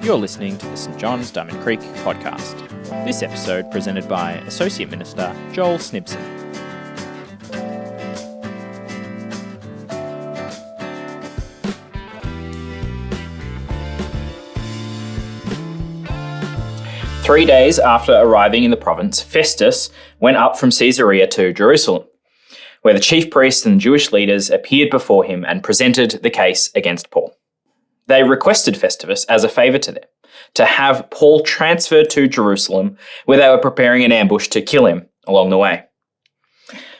You're listening to the St John's Diamond Creek podcast. This episode presented by Associate Minister Joel Snibson. Three days after arriving in the province, Festus went up from Caesarea to Jerusalem, where the chief priests and Jewish leaders appeared before him and presented the case against Paul. They requested Festus, as a favour to them, to have Paul transferred to Jerusalem, where they were preparing an ambush to kill him along the way.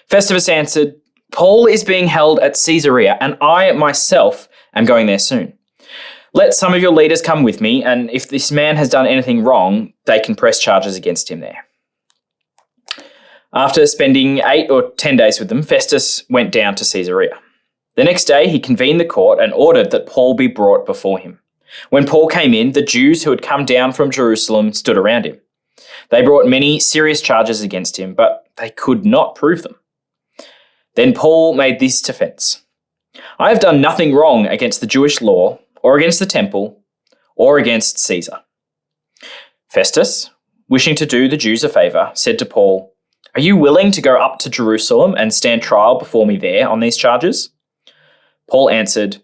Festus answered, "Paul is being held at Caesarea, and I myself am going there soon. Let some of your leaders come with me, and if this man has done anything wrong, they can press charges against him there." After spending 8 or 10 days with them, Festus went down to Caesarea. The next day, he convened the court and ordered that Paul be brought before him. When Paul came in, the Jews who had come down from Jerusalem stood around him. They brought many serious charges against him, but they could not prove them. Then Paul made this defense: "I have done nothing wrong against the Jewish law, or against the temple, or against Caesar." Festus, wishing to do the Jews a favour, said to Paul, "Are you willing to go up to Jerusalem and stand trial before me there on these charges?" Paul answered,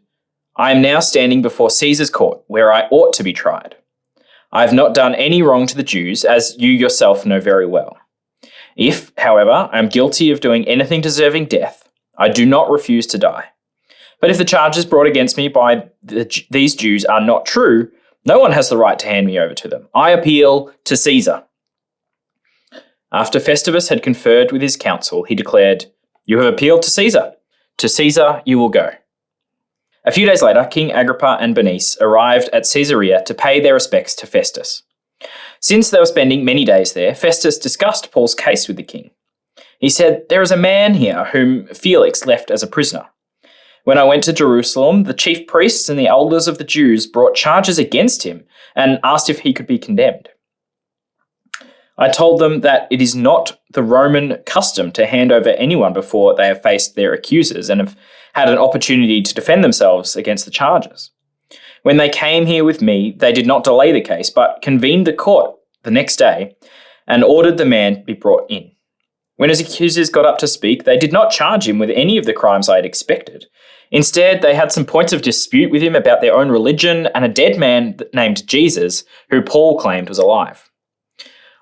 "I am now standing before Caesar's court, where I ought to be tried. I have not done any wrong to the Jews, as you yourself know very well. If, however, I am guilty of doing anything deserving death, I do not refuse to die. But if the charges brought against me by these Jews are not true, no one has the right to hand me over to them. I appeal to Caesar." After Festus had conferred with his council, he declared, "You have appealed to Caesar. To Caesar you will go." A few days later, King Agrippa and Bernice arrived at Caesarea to pay their respects to Festus. Since they were spending many days there, Festus discussed Paul's case with the king. He said, "There is a man here whom Felix left as a prisoner. When I went to Jerusalem, the chief priests and the elders of the Jews brought charges against him and asked if he could be condemned. I told them that it is not the Roman custom to hand over anyone before they have faced their accusers and have had an opportunity to defend themselves against the charges. When they came here with me, they did not delay the case, but convened the court the next day and ordered the man to be brought in. When his accusers got up to speak, they did not charge him with any of the crimes I had expected. Instead, they had some points of dispute with him about their own religion and a dead man named Jesus, who Paul claimed was alive.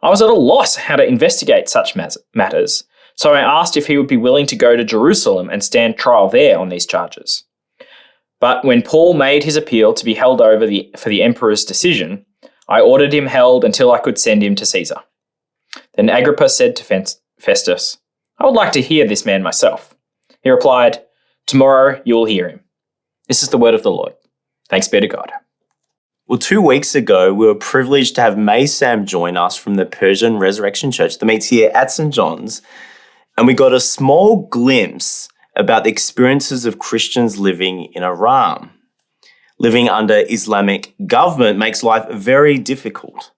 I was at a loss how to investigate such matters, so I asked if he would be willing to go to Jerusalem and stand trial there on these charges. But when Paul made his appeal to be held over for the emperor's decision, I ordered him held until I could send him to Caesar." Then Agrippa said to Festus, "I would like to hear this man myself." He replied, "Tomorrow you will hear him." This is the word of the Lord. Thanks be to God. Well, 2 weeks ago, we were privileged to have May Sam join us from the Persian Resurrection Church that meets here at St John's, and we got a small glimpse about the experiences of Christians living in Iran. Living under Islamic government makes life very difficult.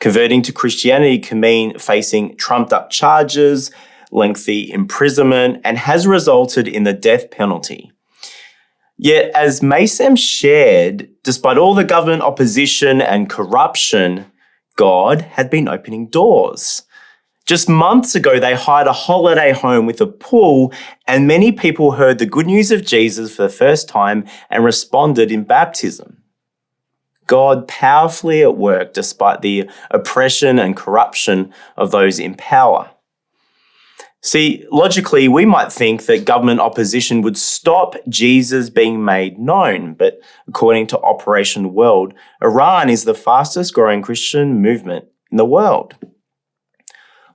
Converting to Christianity can mean facing trumped-up charges, lengthy imprisonment, and has resulted in the death penalty. Yet, as Maysam shared, despite all the government opposition and corruption, God had been opening doors. Just months ago, they hired a holiday home with a pool, and many people heard the good news of Jesus for the first time and responded in baptism. God powerfully at work despite the oppression and corruption of those in power. See, logically, we might think that government opposition would stop Jesus being made known, but according to Operation World, Iran is the fastest growing Christian movement in the world.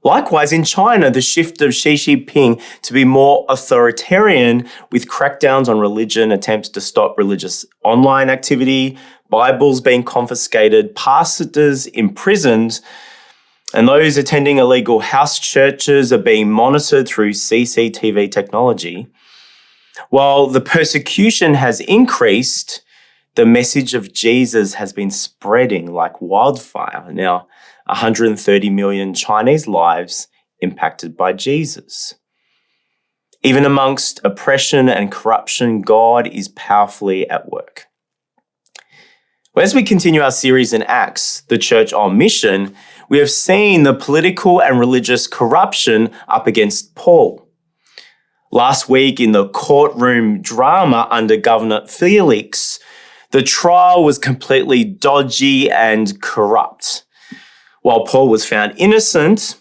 Likewise, in China, the shift of Xi Jinping to be more authoritarian with crackdowns on religion, attempts to stop religious online activity, Bibles being confiscated, pastors imprisoned, and those attending illegal house churches are being monitored through CCTV technology. While the persecution has increased, the message of Jesus has been spreading like wildfire. Now, 130 million Chinese lives impacted by Jesus. Even amongst oppression and corruption, God is powerfully at work. As we continue our series in Acts, the church on mission, we have seen the political and religious corruption up against Paul. Last week in the courtroom drama under Governor Felix, the trial was completely dodgy and corrupt. While Paul was found innocent,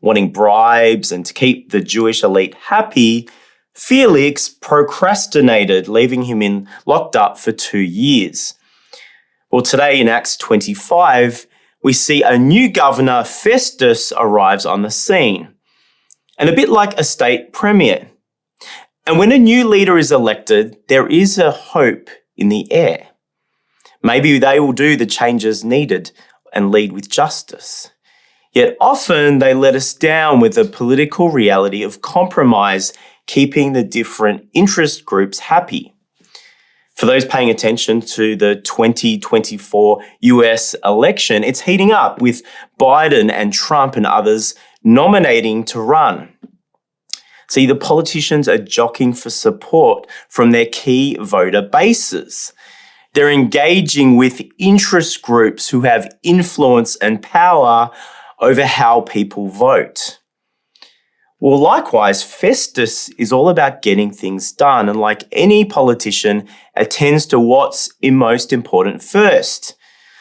wanting bribes and to keep the Jewish elite happy, Felix procrastinated, leaving him locked up for 2 years. Well, today in Acts 25, we see a new governor, Festus, arrives on the scene. And a bit like a state premier. And when a new leader is elected, there is a hope in the air. Maybe they will do the changes needed and lead with justice. Yet often they let us down with the political reality of compromise, keeping the different interest groups happy. For those paying attention to the 2024 US election, it's heating up with Biden and Trump and others nominating to run. See, the politicians are jockeying for support from their key voter bases. They're engaging with interest groups who have influence and power over how people vote. Well, likewise, Festus is all about getting things done, and like any politician, attends to what's most important first.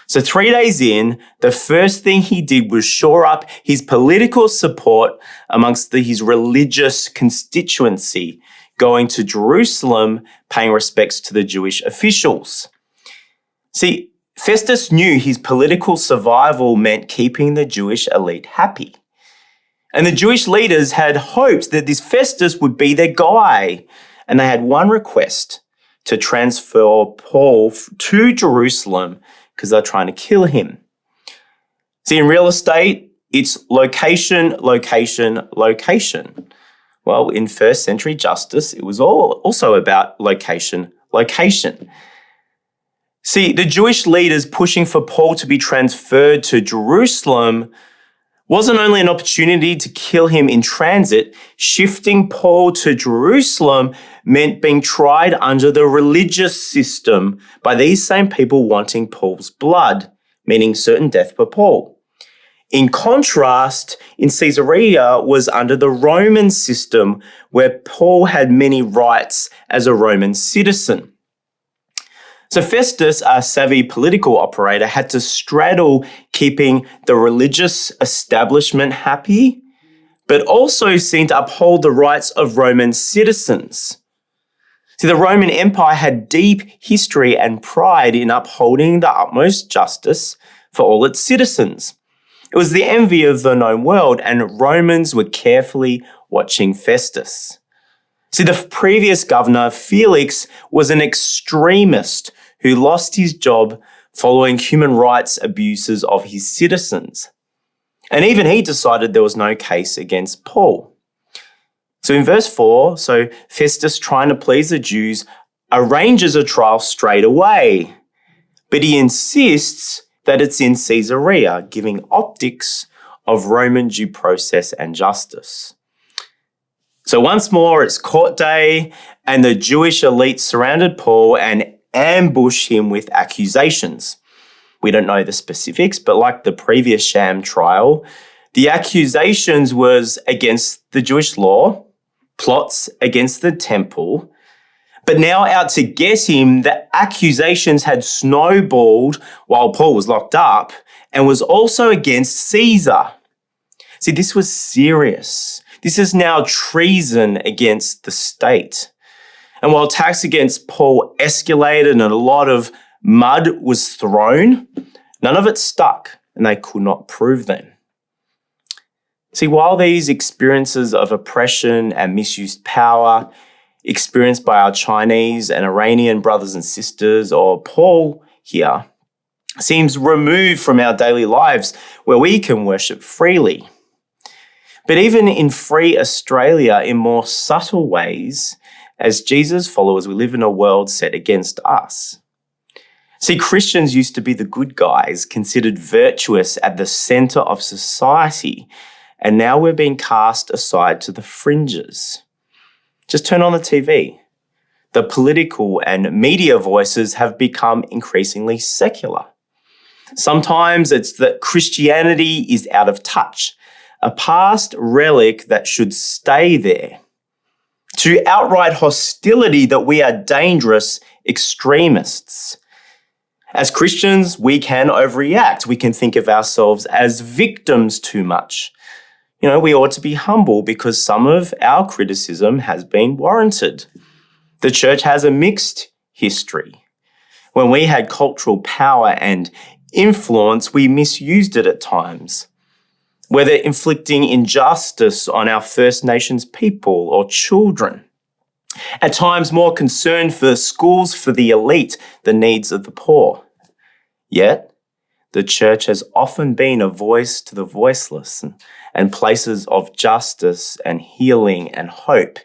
So 3 days in, the first thing he did was shore up his political support amongst his religious constituency, going to Jerusalem, paying respects to the Jewish officials. See, Festus knew his political survival meant keeping the Jewish elite happy. And the Jewish leaders had hoped that this Festus would be their guy. And they had one request: to transfer Paul to Jerusalem because they're trying to kill him. See, in real estate, it's location, location, location. Well, in first century justice, it was also about location, location. See, the Jewish leaders pushing for Paul to be transferred to Jerusalem wasn't only an opportunity to kill him in transit. Shifting Paul to Jerusalem meant being tried under the religious system by these same people wanting Paul's blood, meaning certain death for Paul. In contrast, in Caesarea was under the Roman system, where Paul had many rights as a Roman citizen. So Festus, a savvy political operator, had to straddle keeping the religious establishment happy, but also seemed to uphold the rights of Roman citizens. See, the Roman Empire had deep history and pride in upholding the utmost justice for all its citizens. It was the envy of the known world, and Romans were carefully watching Festus. See, the previous governor, Felix, was an extremist who lost his job following human rights abuses of his citizens. And even he decided there was no case against Paul. So in verse 4, Festus, trying to please the Jews, arranges a trial straight away. But he insists that it's in Caesarea, giving optics of Roman due process and justice. So once more, it's court day, and the Jewish elite surrounded Paul and ambushed him with accusations. We don't know the specifics, but like the previous sham trial, the accusations was against the Jewish law, plots against the temple, but now out to get him, the accusations had snowballed while Paul was locked up and was also against Caesar. See, this was serious. This is now treason against the state. And while attacks against Paul escalated and a lot of mud was thrown, none of it stuck, and they could not prove them. See, while these experiences of oppression and misused power experienced by our Chinese and Iranian brothers and sisters, or Paul here, seems removed from our daily lives where we can worship freely. But even in free Australia, in more subtle ways, as Jesus followers, we live in a world set against us. See, Christians used to be the good guys, considered virtuous at the center of society, and now we're being cast aside to the fringes. Just turn on the TV. the political and media voices have become increasingly secular. Sometimes it's that Christianity is out of touch, a past relic that should stay there, to outright hostility that we are dangerous extremists. As Christians, we can overreact. We can think of ourselves as victims too much. We ought to be humble because some of our criticism has been warranted. The church has a mixed history. When we had cultural power and influence, we misused it at times. Whether inflicting injustice on our First Nations people or children. At times more concerned for schools for the elite, the needs of the poor. Yet, the church has often been a voice to the voiceless and places of justice and healing and hope,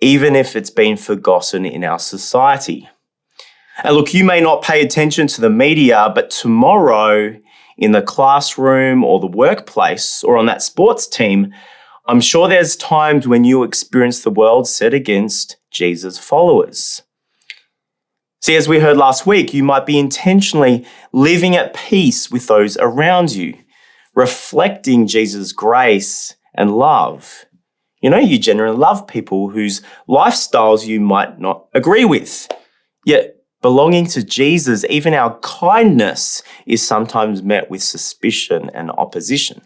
even if it's been forgotten in our society. And look, you may not pay attention to the media, but tomorrow in the classroom or the workplace or on that sports team, I'm sure there's times when you experience the world set against Jesus' followers. See, as we heard last week, you might be intentionally living at peace with those around you, reflecting Jesus' grace and love. You generally love people whose lifestyles you might not agree with. Yet, belonging to Jesus, even our kindness is sometimes met with suspicion and opposition.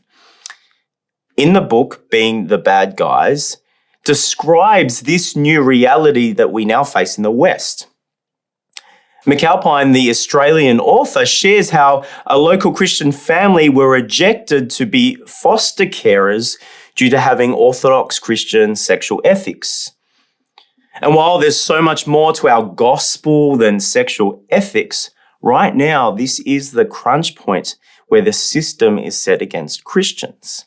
In the book, Being the Bad Guys, describes this new reality that we now face in the West. McAlpine, the Australian author, shares how a local Christian family were rejected to be foster carers due to having orthodox Christian sexual ethics. And while there's so much more to our gospel than sexual ethics, right now this is the crunch point where the system is set against Christians.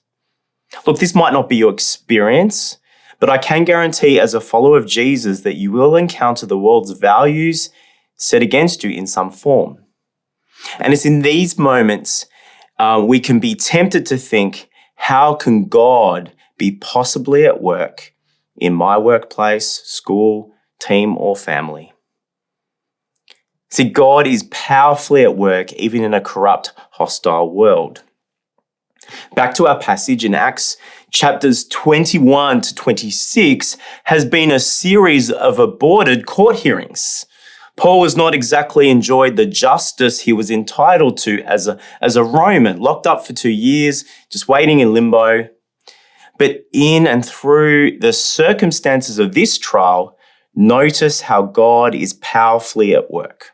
Look, this might not be your experience, but I can guarantee as a follower of Jesus that you will encounter the world's values set against you in some form. And it's in these moments we can be tempted to think, how can God be possibly at work in my workplace, school, team, or family? See, God is powerfully at work even in a corrupt, hostile world. Back to our passage in Acts, chapters 21 to 26 has been a series of aborted court hearings. Paul has not exactly enjoyed the justice he was entitled to as a Roman, locked up for 2 years, just waiting in limbo. But in and through the circumstances of this trial, notice how God is powerfully at work.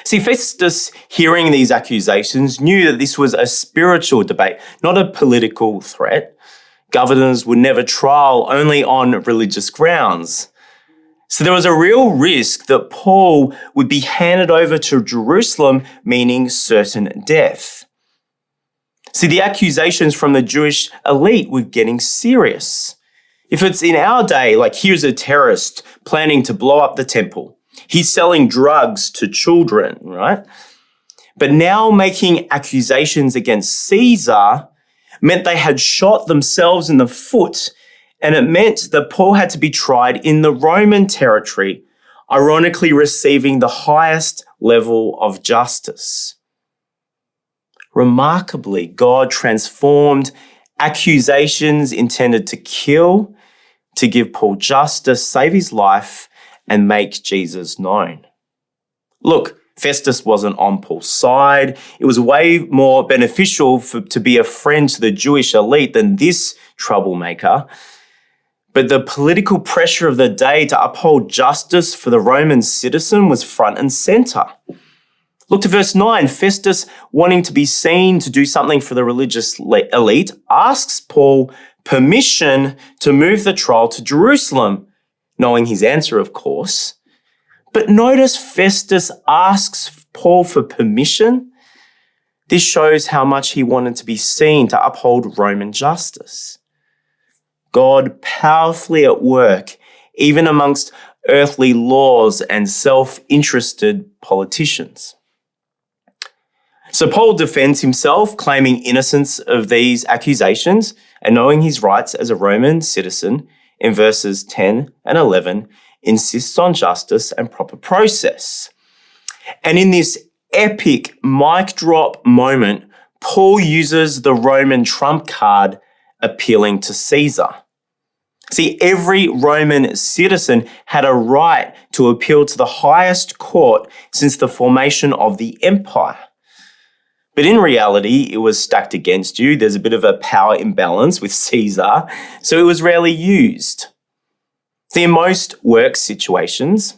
See, Festus, hearing these accusations, knew that this was a spiritual debate, not a political threat. Governors would never trial only on religious grounds. So there was a real risk that Paul would be handed over to Jerusalem, meaning certain death. See, the accusations from the Jewish elite were getting serious. If it's in our day, like here's a terrorist planning to blow up the temple. He's selling drugs to children, right? But now making accusations against Caesar meant they had shot themselves in the foot, and it meant that Paul had to be tried in the Roman territory, ironically receiving the highest level of justice. Remarkably, God transformed accusations intended to kill, to give Paul justice, save his life, and make Jesus known. Look, Festus wasn't on Paul's side. It was way more beneficial to be a friend to the Jewish elite than this troublemaker. But the political pressure of the day to uphold justice for the Roman citizen was front and center. Look to verse 9. Festus, wanting to be seen to do something for the religious elite, asks Paul permission to move the trial to Jerusalem, knowing his answer, of course. But notice Festus asks Paul for permission. This shows how much he wanted to be seen to uphold Roman justice. God powerfully at work, even amongst earthly laws and self-interested politicians. So Paul defends himself, claiming innocence of these accusations and knowing his rights as a Roman citizen in verses 10 and 11 insists on justice and proper process. And in this epic mic drop moment, Paul uses the Roman trump card, appealing to Caesar. See, every Roman citizen had a right to appeal to the highest court since the formation of the empire. But in reality, it was stacked against you. There's a bit of a power imbalance with Caesar, so it was rarely used. See, in most work situations,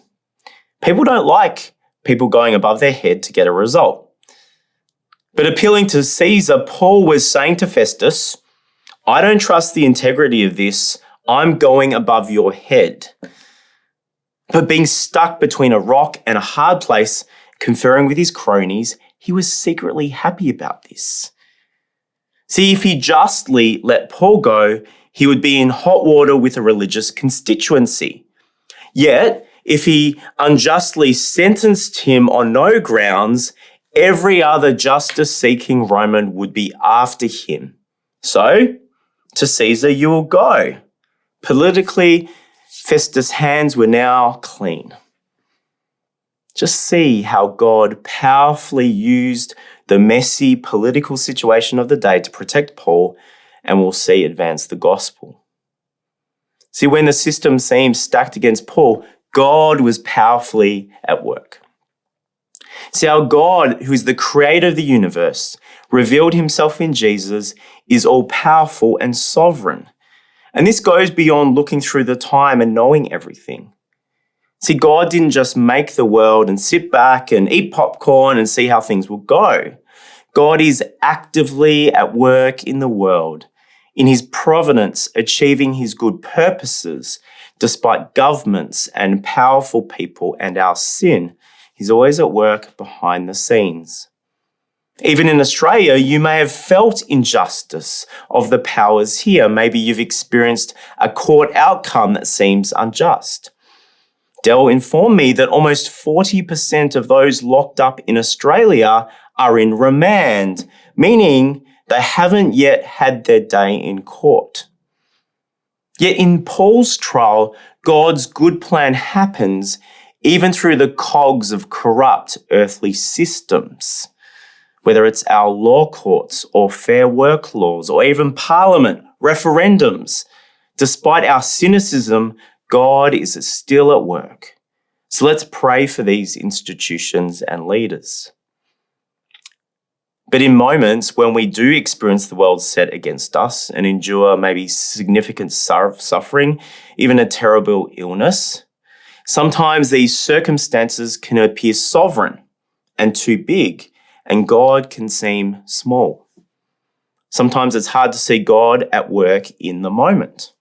people don't like people going above their head to get a result. But appealing to Caesar, Paul was saying to Festus, I don't trust the integrity of this. I'm going above your head. But being stuck between a rock and a hard place, conferring with his cronies, he was secretly happy about this. See, if he justly let Paul go, he would be in hot water with a religious constituency. Yet, if he unjustly sentenced him on no grounds, every other justice-seeking Roman would be after him. So, to Caesar you will go. Politically, Festus' hands were now clean. Just see how God powerfully used the messy political situation of the day to protect Paul, and we'll see advance the gospel. See, when the system seemed stacked against Paul, God was powerfully at work. See, our God, who is the creator of the universe, revealed himself in Jesus, is all-powerful and sovereign. And this goes beyond looking through the time and knowing everything. See, God didn't just make the world and sit back and eat popcorn and see how things will go. God is actively at work in the world, in his providence, achieving his good purposes, despite governments and powerful people and our sin. He's always at work behind the scenes. Even in Australia, you may have felt injustice of the powers here. Maybe you've experienced a court outcome that seems unjust. Dell informed me that almost 40% of those locked up in Australia are in remand, meaning they haven't yet had their day in court. Yet in Paul's trial, God's good plan happens even through the cogs of corrupt earthly systems. Whether it's our law courts or fair work laws or even parliament, referendums, despite our cynicism, God is still at work. So let's pray for these institutions and leaders. But in moments when we do experience the world set against us and endure maybe significant suffering, even a terrible illness, sometimes these circumstances can appear sovereign and too big, and God can seem small. Sometimes it's hard to see God at work in the moment.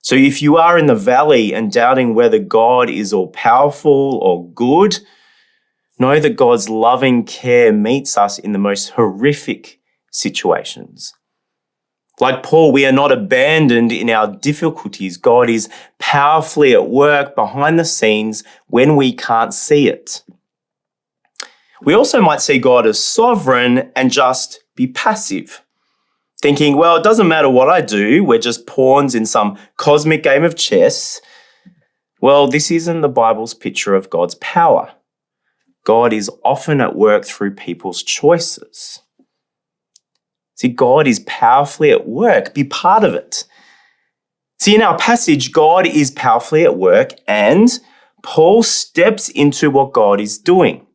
So if you are in the valley and doubting whether God is all-powerful or good, know that God's loving care meets us in the most horrific situations. Like Paul, we are not abandoned in our difficulties. God is powerfully at work behind the scenes when we can't see it. We also might see God as sovereign and just be passive, thinking, well, it doesn't matter what I do, we're just pawns in some cosmic game of chess. Well, this isn't the Bible's picture of God's power. God is often at work through people's choices. See, God is powerfully at work. Be part of it. See, in our passage, God is powerfully at work, and Paul steps into what God is doing.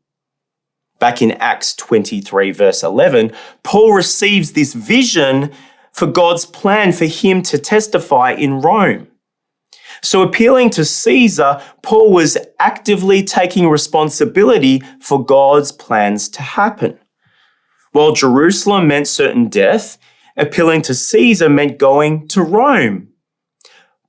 Back in Acts 23, verse 11, Paul receives this vision for God's plan for him to testify in Rome. So appealing to Caesar, Paul was actively taking responsibility for God's plans to happen. While Jerusalem meant certain death, appealing to Caesar meant going to Rome.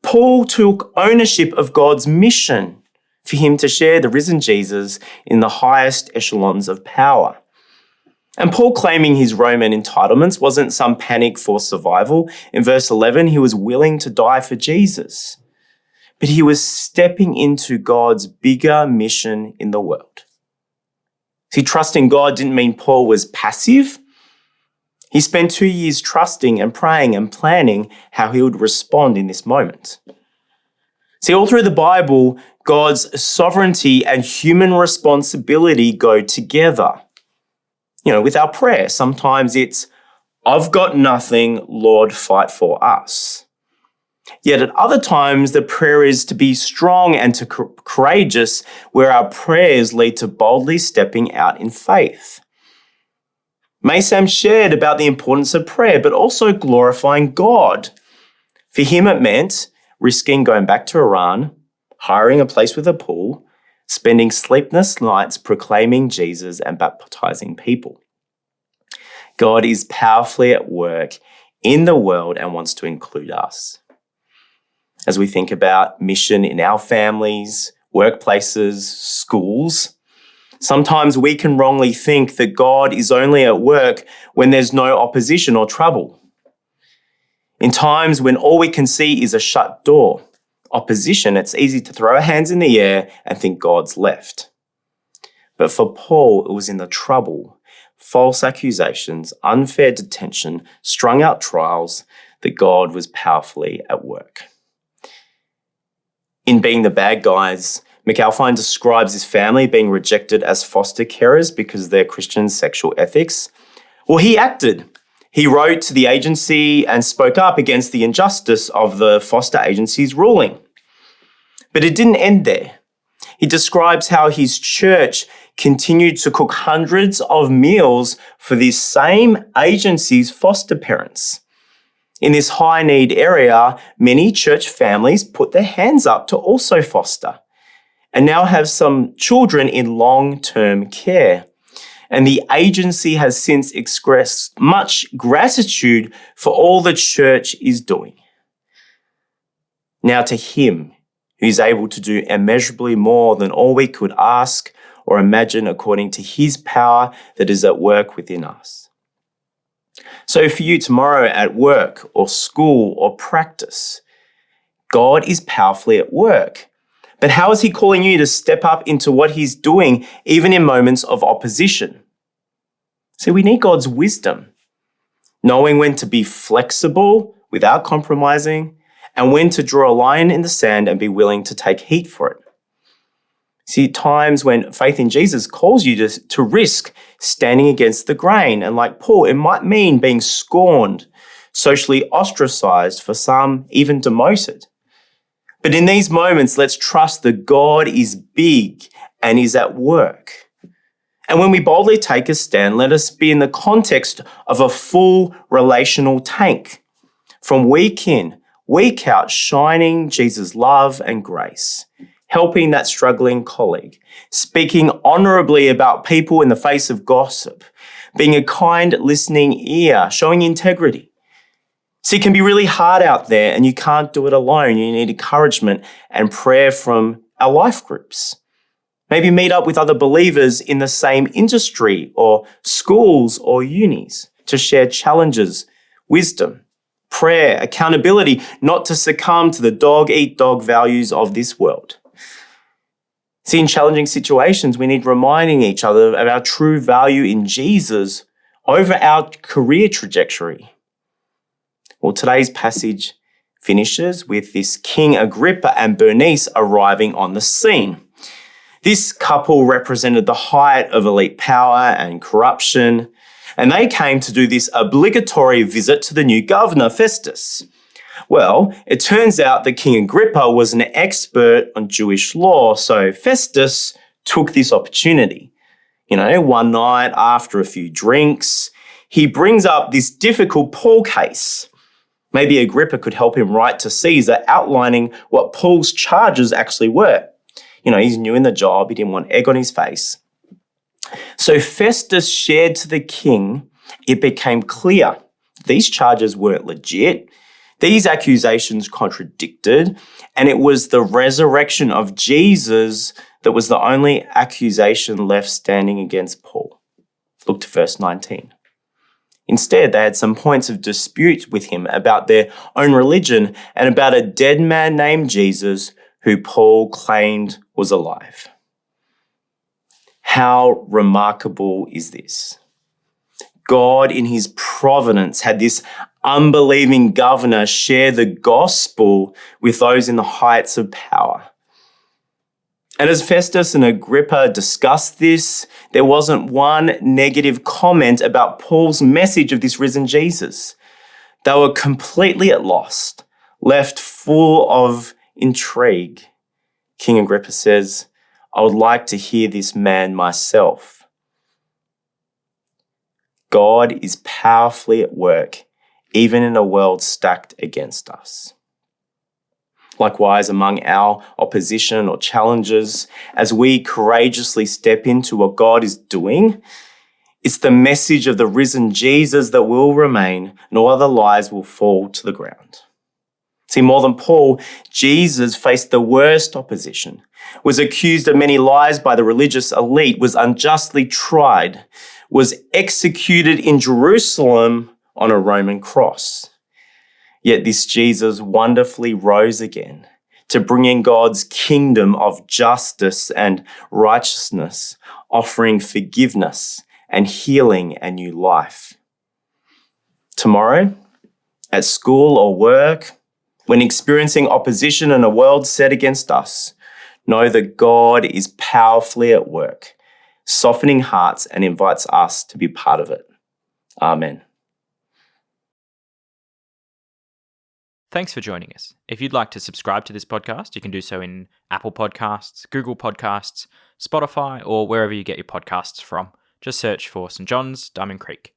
Paul took ownership of God's mission for him to share the risen Jesus in the highest echelons of power. And Paul claiming his Roman entitlements wasn't some panic for survival. In verse 11, he was willing to die for Jesus. But he was stepping into God's bigger mission in the world. See, trusting God didn't mean Paul was passive. He spent 2 years trusting and praying and planning how he would respond in this moment. See, all through the Bible, God's sovereignty and human responsibility go together. With our prayer, sometimes it's, I've got nothing, Lord, fight for us. Yet at other times, the prayer is to be strong and to courageous, where our prayers lead to boldly stepping out in faith. Sam shared about the importance of prayer, but also glorifying God. For him, it meant risking going back to Iran, hiring a place with a pool, spending sleepless nights proclaiming Jesus and baptizing people. God is powerfully at work in the world and wants to include us. As we think about mission in our families, workplaces, schools, sometimes we can wrongly think that God is only at work when there's no opposition or trouble. In times when all we can see is a shut door, opposition, it's easy to throw our hands in the air and think God's left. But for Paul, it was in the trouble, false accusations, unfair detention, strung out trials, that God was powerfully at work. In Being the Bad Guys, McAlpine describes his family being rejected as foster carers because of their Christian sexual ethics. Well, he acted. He wrote to the agency and spoke up against the injustice of the foster agency's ruling. But it didn't end there. He describes how his church continued to cook hundreds of meals for this same agency's foster parents. In this high-need area, many church families put their hands up to also foster and now have some children in long-term care. And the agency has since expressed much gratitude for all the church is doing. Now to him, who is able to do immeasurably more than all we could ask or imagine, according to his power that is at work within us. So for you tomorrow at work or school or practice, God is powerfully at work. But how is he calling you to step up into what he's doing, even in moments of opposition? See, we need God's wisdom, knowing when to be flexible without compromising and when to draw a line in the sand and be willing to take heat for it. See, times when faith in Jesus calls you to risk standing against the grain. And like Paul, it might mean being scorned, socially ostracized, for some even demoted. But in these moments, let's trust that God is big and is at work. And when we boldly take a stand, let us be in the context of a full relational tank. From week in, week out, shining Jesus' love and grace, helping that struggling colleague, speaking honorably about people in the face of gossip, being a kind listening ear, showing integrity. See, it can be really hard out there and you can't do it alone. You need encouragement and prayer from our life groups. Maybe meet up with other believers in the same industry or schools or unis to share challenges, wisdom, prayer, accountability, not to succumb to the dog-eat-dog values of this world. See, in challenging situations, we need reminding each other of our true value in Jesus over our career trajectory. Well, today's passage finishes with this King Agrippa and Bernice arriving on the scene. This couple represented the height of elite power and corruption, and they came to do this obligatory visit to the new governor, Festus. Well, it turns out that King Agrippa was an expert on Jewish law, so Festus took this opportunity. One night after a few drinks, he brings up this difficult Paul case. Maybe Agrippa could help him write to Caesar outlining what Paul's charges actually were. He's new in the job. He didn't want egg on his face. So Festus shared to the king, it became clear these charges weren't legit. These accusations contradicted, and it was the resurrection of Jesus that was the only accusation left standing against Paul. Look to verse 19. Instead, they had some points of dispute with him about their own religion and about a dead man named Jesus who Paul claimed was alive. How remarkable is this? God, in his providence, had this unbelieving governor share the gospel with those in the heights of power. And as Festus and Agrippa discussed this, there wasn't one negative comment about Paul's message of this risen Jesus. They were completely at loss, left full of intrigue. King Agrippa says, "I would like to hear this man myself." God is powerfully at work, even in a world stacked against us. Likewise, among our opposition or challenges, as we courageously step into what God is doing, it's the message of the risen Jesus that will remain, and all other lies will fall to the ground. See, more than Paul, Jesus faced the worst opposition, was accused of many lies by the religious elite, was unjustly tried, was executed in Jerusalem on a Roman cross. Yet this Jesus wonderfully rose again to bring in God's kingdom of justice and righteousness, offering forgiveness and healing and new life. Tomorrow, at school or work, when experiencing opposition in a world set against us, know that God is powerfully at work, softening hearts and invites us to be part of it. Amen. Thanks for joining us. If you'd like to subscribe to this podcast, you can do so in Apple Podcasts, Google Podcasts, Spotify, or wherever you get your podcasts from. Just search for St. John's, Diamond Creek.